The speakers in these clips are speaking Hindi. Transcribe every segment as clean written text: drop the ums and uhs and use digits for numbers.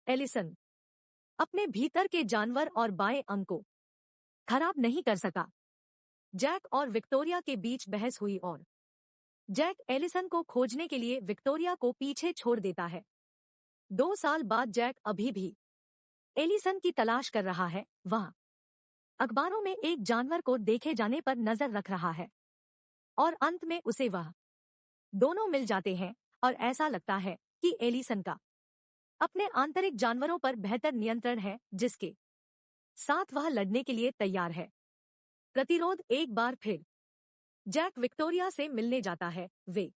एलिसन अपने भीतर के जानवर और बाएं अंग को खराब नहीं कर सका। जैक और विक्टोरिया के बीच बहस हुई और जैक एलिसन को खोजने के लिए विक्टोरिया को पीछे छोड़ देता है। 2 साल बाद जैक अभी भी एलिसन की तलाश कर रहा है। वह अखबारों में एक जानवर को देखे जाने पर नजर रख रहा है और अंत में उसे वह दोनों मिल जाते हैं और ऐसा लगता है कि एलिसन का अपने आंतरिक जानवरों पर बेहतर नियंत्रण है जिसके साथ वह लड़ने के लिए तैयार है। प्रतिरोध एक बार फिर जैक विक्टोरिया से मिलने जाता है। वे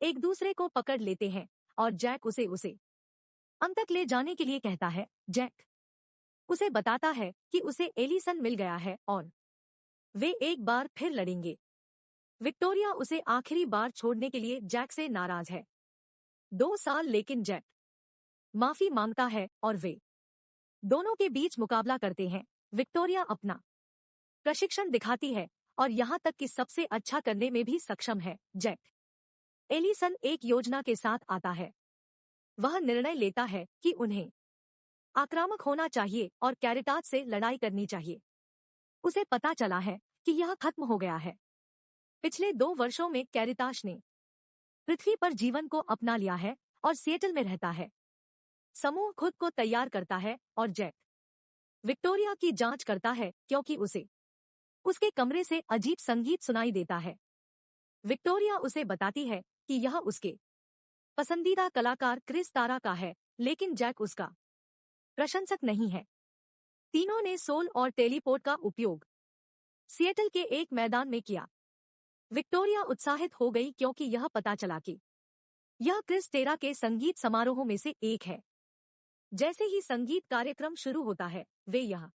एक दूसरे को पकड़ लेते हैं और जैक उसे अंत तक ले जाने के लिए कहता है। जैक उसे बताता है कि उसे एलिसन मिल गया है और वे एक बार फिर लड़ेंगे। विक्टोरिया उसे आखिरी बार छोड़ने के लिए जैक से नाराज है। 2 साल लेकिन जैक माफी मांगता है और वे दोनों के बीच मुकाबला करते हैं। विक्टोरिया अपना प्रशिक्षण दिखाती है और यहाँ तक कि सबसे अच्छा करने में भी सक्षम है। जैक एलिसन एक योजना के साथ आता है। वह निर्णय लेता है कि उन्हें आक्रामक होना चाहिए और कैरिटास से लड़ाई करनी चाहिए। उसे पता चला है कि यह खत्म हो गया है। पिछले 2 वर्षों में कैरिटास ने पृथ्वी पर जीवन को अपना लिया है और सिएटल में रहता है। समूह खुद को तैयार करता है और जैक विक्टोरिया की जांच करता है क्योंकि उसे उसके कमरे से अजीब संगीत सुनाई देता है। विक्टोरिया उसे बताती है कि यह उसके पसंदीदा कलाकार क्रिस तारा का है, लेकिन जैक उसका प्रशंसक नहीं है। तीनों ने सोल और टेलीपोर्ट का उपयोग सिएटल के एक मैदान में किया। विक्टोरिया उत्साहित हो गई क्योंकि यह पता चला कि यह क्रिस टेरा के संगीत समारोहों में से एक है। जैसे ही संगीत कार्यक्रम शुरू होता है, वे यह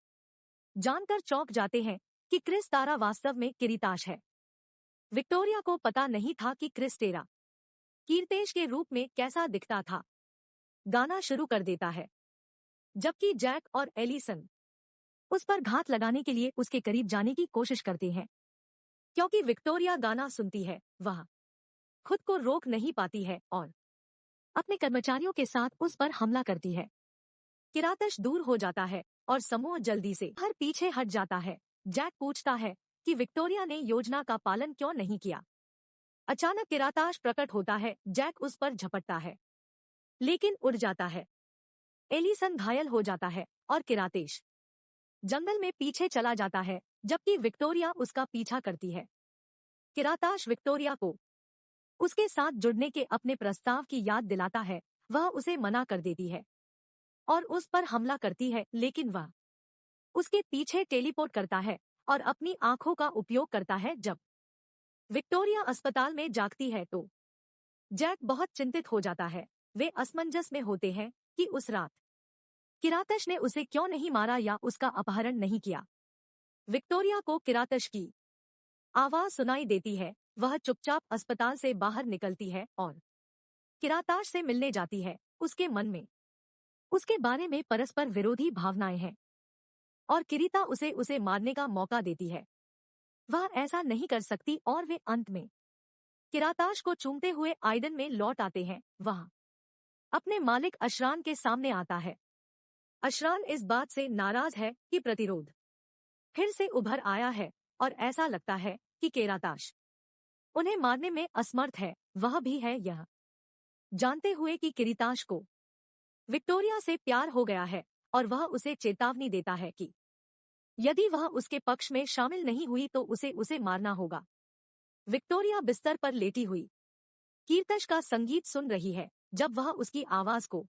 जानकर चौंक जाते हैं कि क्रिस तारा वास्तव में किरीताश है। विक्टोरिया को पता नहीं था कि क्रिस टेरा कीर्तेश के रूप में कैसा दिखता था। गाना शुरू कर देता है जबकि जैक और एलिसन उस पर घात लगाने के लिए उसके करीब जाने की कोशिश करते हैं। क्योंकि विक्टोरिया गाना सुनती है, वह खुद को रोक नहीं पाती है और अपने कर्मचारियों के साथ उस पर हमला करती है। किरातश दूर हो जाता है और समूह जल्दी से हर पीछे हट जाता है। जैक पूछता है कि विक्टोरिया ने योजना का पालन क्यों नहीं किया। अचानक किराताश प्रकट होता है। जैक उस पर झपटता है लेकिन उड़ जाता है। एलिसन घायल हो जाता है और किरातेश जंगल में पीछे चला जाता है जबकि विक्टोरिया उसका पीछा करती है। किराताश विक्टोरिया को उसके साथ जुड़ने के अपने प्रस्ताव की याद दिलाता है। वह उसे मना कर देती है और उस पर हमला करती है, लेकिन वह उसके पीछे टेलीपोर्ट करता है और अपनी आंखों का उपयोग करता है। जब विक्टोरिया अस्पताल में जागती है तो जैक बहुत चिंतित हो जाता है। वे असमंजस में होते हैं कि उस रात किरातश ने उसे क्यों नहीं मारा या उसका अपहरण नहीं किया। विक्टोरिया को किरातश की आवाज सुनाई देती है। वह चुपचाप अस्पताल से बाहर निकलती है और किराताश से मिलने जाती है। उसके मन में उसके बारे में परस्पर विरोधी भावनाएं हैं और किरीता उसे मारने का मौका देती है। वह ऐसा नहीं कर सकती और वे अंत में किराताश को चूमते हुए आइडन में लौट आते हैं। वह अपने मालिक अशरान के सामने आता है। अशरान इस बात से नाराज है कि प्रतिरोध फिर से उभर आया है और ऐसा लगता है कि किराताश उन्हें मारने में असमर्थ है। वह भी है यह जानते हुए कि किरीताश को विक्टोरिया से प्यार हो गया है और वह उसे चेतावनी देता है कि यदि वह उसके पक्ष में शामिल नहीं हुई तो उसे मारना होगा। विक्टोरिया बिस्तर पर लेटी हुई कीर्तश का संगीत सुन रही है। जब वह उसकी आवाज को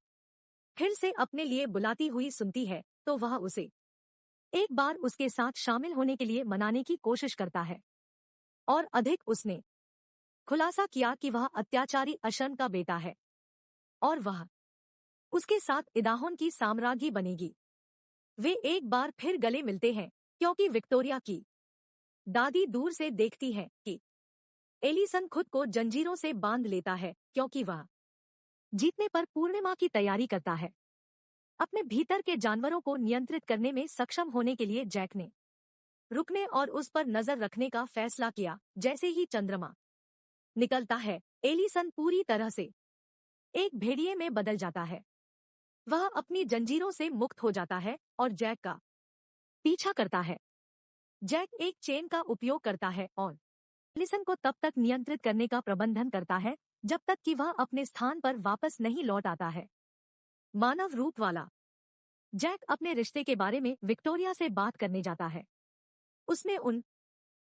फिर से अपने लिए बुलाती हुई सुनती है तो वह उसे एक बार उसके साथ शामिल होने के लिए मनाने की कोशिश करता है और अधिक उसने खुलासा किया कि वह अत्याचारी अशर्न का बेटा है और वह उसके साथ इदाहोन की साम्राज्ञी बनेगी। वे एक बार फिर गले मिलते हैं क्योंकि विक्टोरिया की दादी दूर से देखती है कि एलिसन खुद को जंजीरों से बांध लेता है क्योंकि वह जीतने पर पूर्णिमा की तैयारी करता है। अपने भीतर के जानवरों को नियंत्रित करने में सक्षम होने के लिए जैक ने रुकने और उस पर नजर रखने का फैसला किया। जैसे ही चंद्रमा निकलता है, एलिसन पूरी तरह से एक भेड़िए में बदल जाता है। वह अपनी जंजीरों से मुक्त हो जाता है और जैक का पीछा करता है। जैक एक चेन का उपयोग करता है और एलिसन को तब तक नियंत्रित करने का प्रबंधन करता है जब तक कि वह अपने स्थान पर वापस नहीं लौट आता है। मानव रूप वाला जैक अपने रिश्ते के बारे में विक्टोरिया से बात करने जाता है। उसने उन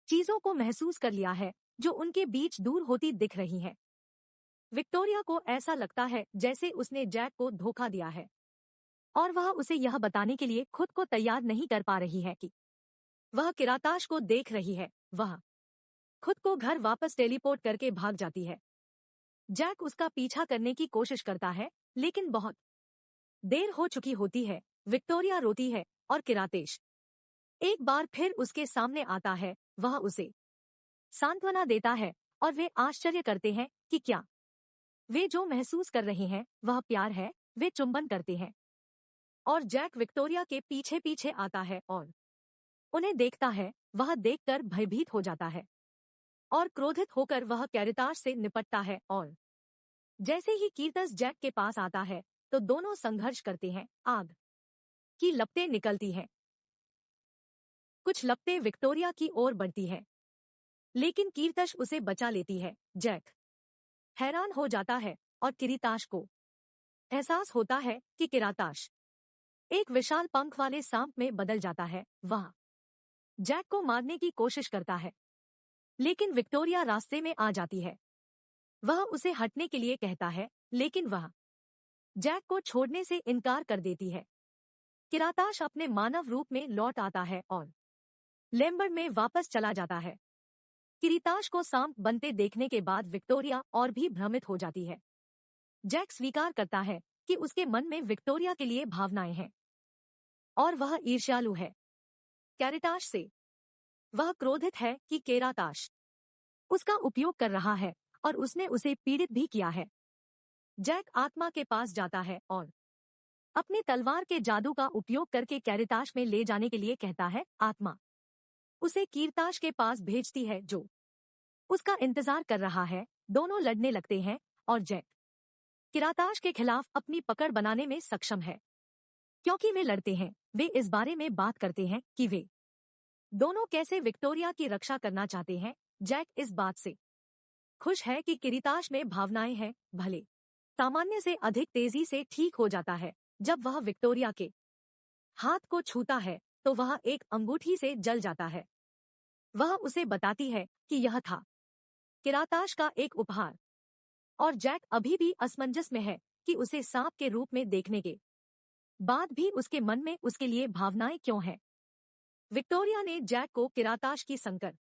चीजों को महसूस कर लिया है जो उनके बीच दूर होती दिख रही हैं। विक्टोरिया को ऐसा लगता है जैसे उसने जैक को धोखा दिया है और वह उसे यह बताने के लिए खुद को तैयार नहीं कर पा रही है कि वह किराताश को देख रही है। वह खुद को घर वापस टेलीपोर्ट करके भाग जाती है। जैक उसका पीछा करने की कोशिश करता है लेकिन बहुत देर हो चुकी होती है। विक्टोरिया रोती है और किरातेश एक बार फिर उसके सामने आता है। वह उसे सांत्वना देता है और वे आश्चर्य करते हैं कि क्या वे जो महसूस कर रहे हैं वह प्यार है। वे चुंबन करते हैं और जैक विक्टोरिया के पीछे पीछे आता है और उन्हें देखता है। वह देखकर भयभीत हो जाता है और क्रोधित होकर वह कैरिताश से निपटता है और जैसे ही कीर्तस जैक के पास आता है तो दोनों संघर्ष करते हैं। आग की लपटें निकलती हैं। कुछ लपटें विक्टोरिया की ओर बढ़ती है लेकिन कीर्तश उसे बचा लेती है। जैक हैरान हो जाता है और किरीताश को एहसास होता है कि किराताश एक विशाल पंख वाले सांप में बदल जाता है। वह जैक को मारने की कोशिश करता है लेकिन विक्टोरिया रास्ते में आ जाती है। वह उसे हटने के लिए कहता है लेकिन वह जैक को छोड़ने से इनकार कर देती है। किराताश अपने मानव रूप में लौट आता है और लेम्बर में वापस चला जाता है। किरीताश को सांप बनते देखने के बाद विक्टोरिया और भी भ्रमित हो जाती है। जैक स्वीकार करता है कि उसके मन में विक्टोरिया के लिए भावनाएं हैं और वह ईर्ष्यालु है कैरिताश से। वह क्रोधित है कि केराताश उसका उपयोग कर रहा है और उसने उसे पीड़ित भी किया है। जैक आत्मा के पास जाता है और अपने तलवार के जादू का उपयोग करके कैरिताश में ले जाने के लिए कहता है। आत्मा उसे कीरताश के पास भेजती है जो उसका इंतजार कर रहा है। दोनों लड़ने लगते हैं और जैक किराताश के खिलाफ अपनी पकड़ बनाने में सक्षम है। क्योंकि वे लड़ते हैं वे इस बारे में बात करते हैं कि वे दोनों कैसे विक्टोरिया की रक्षा करना चाहते हैं। जैक इस बात से खुश है कि किरीताश में भावनाएं हैं। भले सामान्य से अधिक तेजी से ठीक हो जाता है। जब वह विक्टोरिया के हाथ को छूता है तो वह एक अंगूठी से जल जाता है। वह उसे बताती है कि यह था किराताश का एक उपहार और जैक अभी भी असमंजस में है कि उसे सांप के रूप में देखने के बाद भी उसके मन में उसके लिए भावनाएं क्यों हैं। विक्टोरिया ने जैक को किराताश की संकर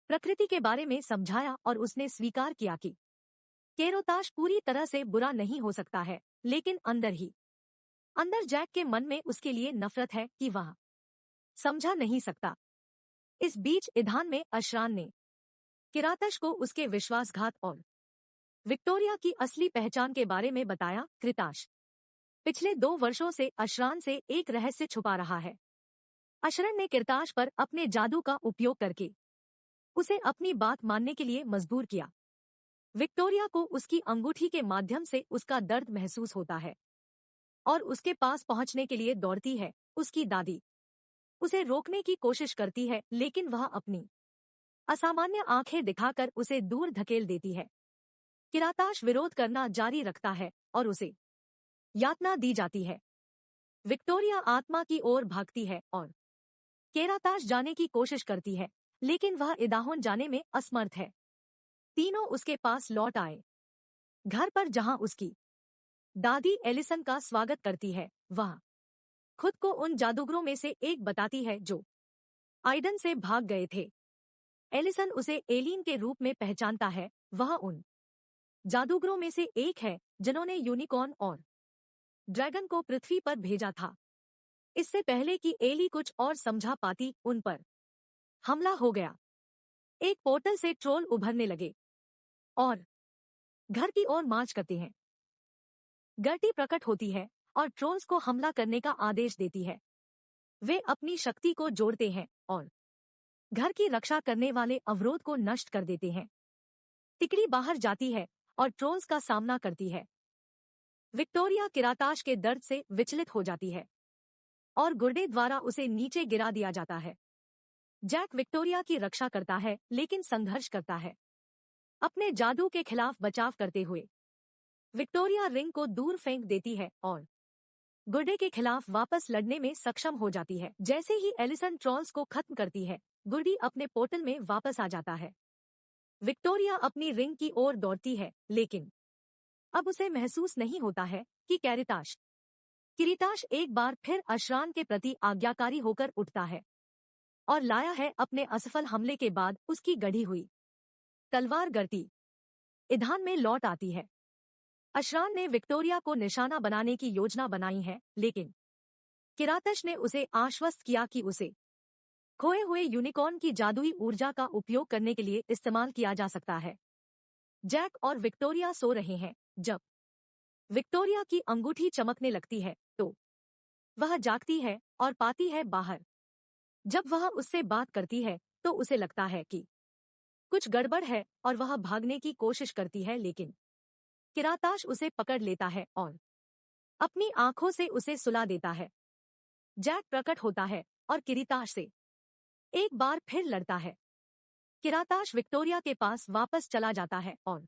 प्रकृति के बारे में समझाया और उसने स्वीकार किया कि केरोताश पूरी तरह से बुरा नहीं हो सकता है लेकिन अंदर जैक के मन में उसके लिए नफरत है कि वह समझा नहीं सकता। इस बीच ईधान में अशरान ने किराताश को उसके विश्वासघात और विक्टोरिया की असली पहचान के बारे में बताया। कृताश पिछले 2 वर्षों से अशरान से एक रहस्य छुपा रहा है। अशरण ने किरताश पर अपने जादू का उपयोग करके उसे अपनी बात मानने के लिए मजबूर किया। विक्टोरिया को उसकी अंगूठी के माध्यम से उसका दर्द महसूस होता है और उसके पास पहुंचने के लिए दौड़ती है। उसकी दादी उसे रोकने की कोशिश करती है लेकिन वह अपनी असामान्य आंखें दिखाकर उसे दूर धकेल देती है। किराताश विरोध करना जारी रखता है और उसे यातना दी जाती है। विक्टोरिया आत्मा की ओर भागती है और केराताश जाने की कोशिश करती है लेकिन वह इदाहोन जाने में असमर्थ है। तीनों उसके पास लौट आए घर पर जहां उसकी दादी एलिसन का स्वागत करती है। वह खुद को उन जादूगरों में से एक बताती है जो आइडन से भाग गए थे। एलिसन उसे एलिन के रूप में पहचानता है। वह उन जादूगरों में से एक है जिन्होंने यूनिकॉर्न और ड्रैगन को पृथ्वी पर भेजा था। इससे पहले कि एली कुछ और समझा पाती उन पर हमला हो गया। एक पोर्टल से ट्रोल उभरने लगे और घर की ओर मार्च करते हैं। गर्टी प्रकट होती है और ट्रोल्स को हमला करने का आदेश देती है। वे अपनी शक्ति को जोड़ते हैं और घर की रक्षा करने वाले अवरोध को नष्ट कर देते हैं। तिकड़ी बाहर जाती है और ट्रोल्स का सामना करती है। विक्टोरिया किराताश के दर्द से विचलित हो जाती है और गुर्दे द्वारा उसे नीचे गिरा दिया जाता है। जैक विक्टोरिया की रक्षा करता है लेकिन संघर्ष करता है। अपने जादू के खिलाफ बचाव करते हुए विक्टोरिया रिंग को दूर फेंक देती है और गुर्डे के खिलाफ वापस लड़ने में सक्षम हो जाती है। जैसे ही एलिसन ट्रॉल्स को खत्म करती है, गुर्डी अपने पोर्टल में वापस आ जाता है। विक्टोरिया अपनी रिंग की ओर दौड़ती है, लेकिन अब उसे महसूस नहीं होता है कि किरीताश एक बार फिर अशरान के प्रति आज्ञाकारी होकर उठता है और लाया है अपने असफल हमले के बाद उसकी गढ़ी हुई तलवार गढ़ती ईंधन में लौट आती है। अशरान ने विक्टोरिया को निशाना बनाने की योजना बनाई है, लेकिन किरातश ने उसे आश्वस्त किया कि उसे खोए हुए यूनिकॉर्न की जादुई ऊर्जा का उपयोग करने के लिए इस्तेमाल किया जा सकता है। जैक और विक्टोरिया सो रहे हैं। जब विक्टोरिया की अंगूठी चमकने लगती है तो वह जागती है और पाती है बाहर। जब वह उससे बात करती है तो उसे लगता है कि कुछ गड़बड़ है और वह भागने की कोशिश करती है, लेकिन किराताश उसे पकड़ लेता है और अपनी आंखों से उसे सुला देता है। जैक प्रकट होता है और किराताश से एक बार फिर लड़ता है। किराताश विक्टोरिया के पास वापस चला जाता है और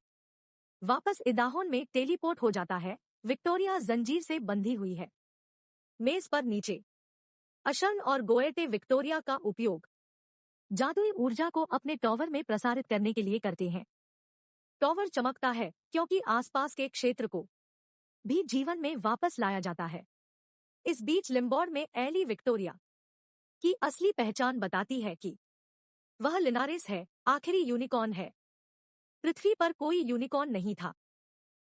वापस इदाहोन में टेलीपोर्ट हो जाता है। विक्टोरिया जंजीर से बंधी हुई है। मेज पर नीचे अशन और गोएटे विक्टोरिया का उपयोग जादुई ऊर्जा को अपने टॉवर में प्रसारित करने के लिए करते हैं। टॉवर चमकता है क्योंकि आसपास के क्षेत्र को भी जीवन में वापस लाया जाता है। इस बीच लिम्बॉर्ड में एली विक्टोरिया की असली पहचान बताती है कि वह लिनारेस है, आखिरी यूनिकॉर्न है। पृथ्वी पर कोई यूनिकॉर्न नहीं था।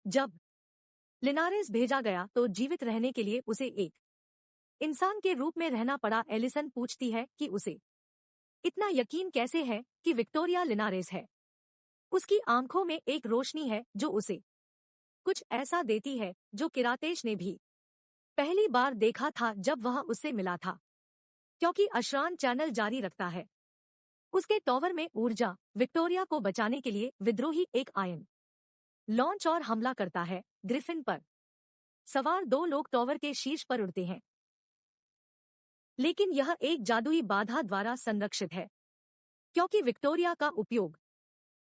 जब लिनारेस भेजा गया तो जीवित रहने के लिए उसे एक इंसान के रूप में रहना पड़ा। एलिसन पूछती है कि उसे इतना यकीन कैसे है कि विक्टोरिया लिनारेस है। उसकी आंखों में एक रोशनी है जो उसे कुछ ऐसा देती है जो किरातेश ने भी पहली बार देखा था जब वह उससे मिला था। क्योंकि अशरान चैनल जारी रखता है उसके टॉवर में ऊर्जा, विक्टोरिया को बचाने के लिए विद्रोही एक आयन लॉन्च और हमला करता है। ग्रिफिन पर सवार दो लोग टॉवर के शीर्ष पर उड़ते हैं, लेकिन यह एक जादुई बाधा द्वारा संरक्षित है। क्योंकि विक्टोरिया का उपयोग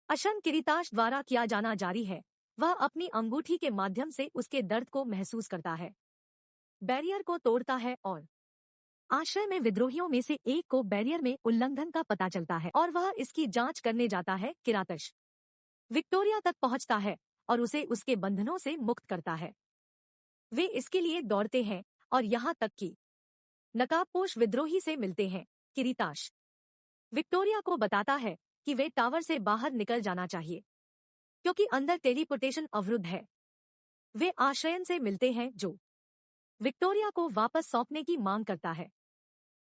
अशन किरीताश द्वारा किया जाना जारी है, वह अपनी अंगूठी के माध्यम से उसके दर्द को महसूस करता है, बैरियर को तोड़ता है और आश्रय में विद्रोहियों में से एक को बैरियर में उल्लंघन का पता चलता है और वह इसकी जांच करने जाता है। किरातश विक्टोरिया तक पहुंचता है और उसे उसके बंधनों से मुक्त करता है। वे इसके लिए दौड़ते हैं और यहाँ तक कि नकाबपोश विद्रोही से मिलते हैं। किरीताश विक्टोरिया को बताता है कि वे टावर से बाहर निकल जाना चाहिए क्योंकि अंदर टेलीपोर्टेशन अवरुद्ध है। वे आश्रयन से मिलते हैं जो विक्टोरिया को वापस सौंपने की मांग करता है।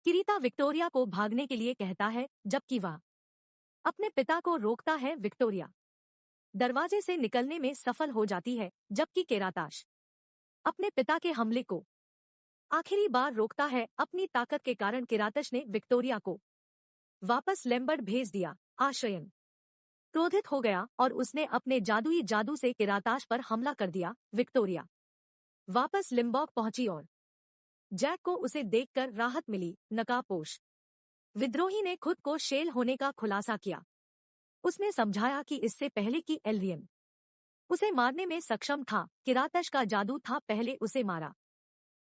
किरीता विक्टोरिया को भागने के लिए कहता है, जबकि वह अपने पिता को रोकता है। विक्टोरिया दरवाजे से निकलने में सफल हो जाती है, जबकि किराताश अपने पिता के हमले को आखिरी बार रोकता है। अपनी ताकत के कारण किरातश ने विक्टोरिया को वापस लैम्बर्ट भेज दिया। आश्रयन क्रोधित हो गया और उसने अपने जादुई जादू से किराताश पर हमला कर दिया। विक्टोरिया वापस लिम्बॉक पहुंची और जैक को उसे देखकर राहत मिली। नकाबपोश विद्रोही ने खुद को शेल होने का खुलासा किया। उसने समझाया कि इससे पहले कि एल्वियन उसे मारने में सक्षम था, किरातश का जादू था पहले उसे मारा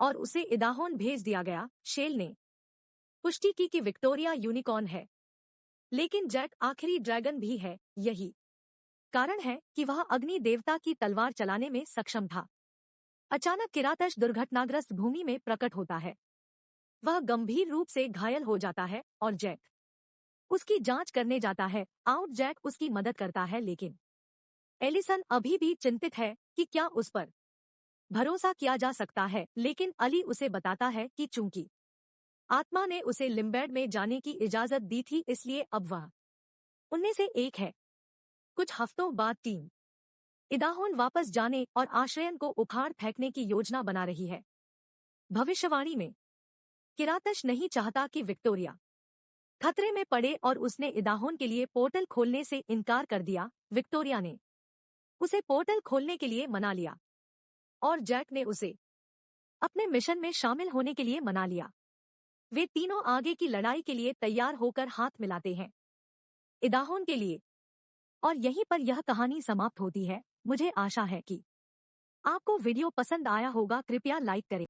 और उसे इदाहोन भेज दिया गया। शेल ने पुष्टि की कि विक्टोरिया यूनिकॉर्न है, लेकिन जैक आखिरी ड्रैगन भी है। यही कारण है कि वह अग्नि देवता की तलवार चलाने में सक्षम था। अचानक किरातश दुर्घटनाग्रस्त भूमि में प्रकट होता है। वह गंभीर रूप से घायल हो जाता है और जैक उसकी जांच करने जाता है। आउट जैक उसकी मदद करता है, लेकिन एलिसन अभी भी चिंतित है कि क्या उस पर भरोसा किया जा सकता है। लेकिन अली उसे बताता है कि चूंकि आत्मा ने उसे लिम्बैड में जाने की इजाजत दी थी, इसलिए अब वह उनमें से एक है। कुछ हफ्तों बाद टीम इदाहोन वापस जाने और आश्रयन को उखाड़ फेंकने की योजना बना रही है। भविष्यवाणी में किरातश नहीं चाहता कि विक्टोरिया खतरे में पड़े और उसने इदाहोन के लिए पोर्टल खोलने से इनकार कर दिया। विक्टोरिया ने उसे पोर्टल खोलने के लिए मना लिया। और जैक ने उसे अपने मिशन में शामिल होने के लिए मना लिया। वे तीनों आगे की लड़ाई के लिए तैयार होकर हाथ मिलाते हैं इदाहोन के लिए। और यहीं पर यह कहानी समाप्त होती है। मुझे आशा है कि आपको वीडियो पसंद आया होगा। कृपया लाइक करें।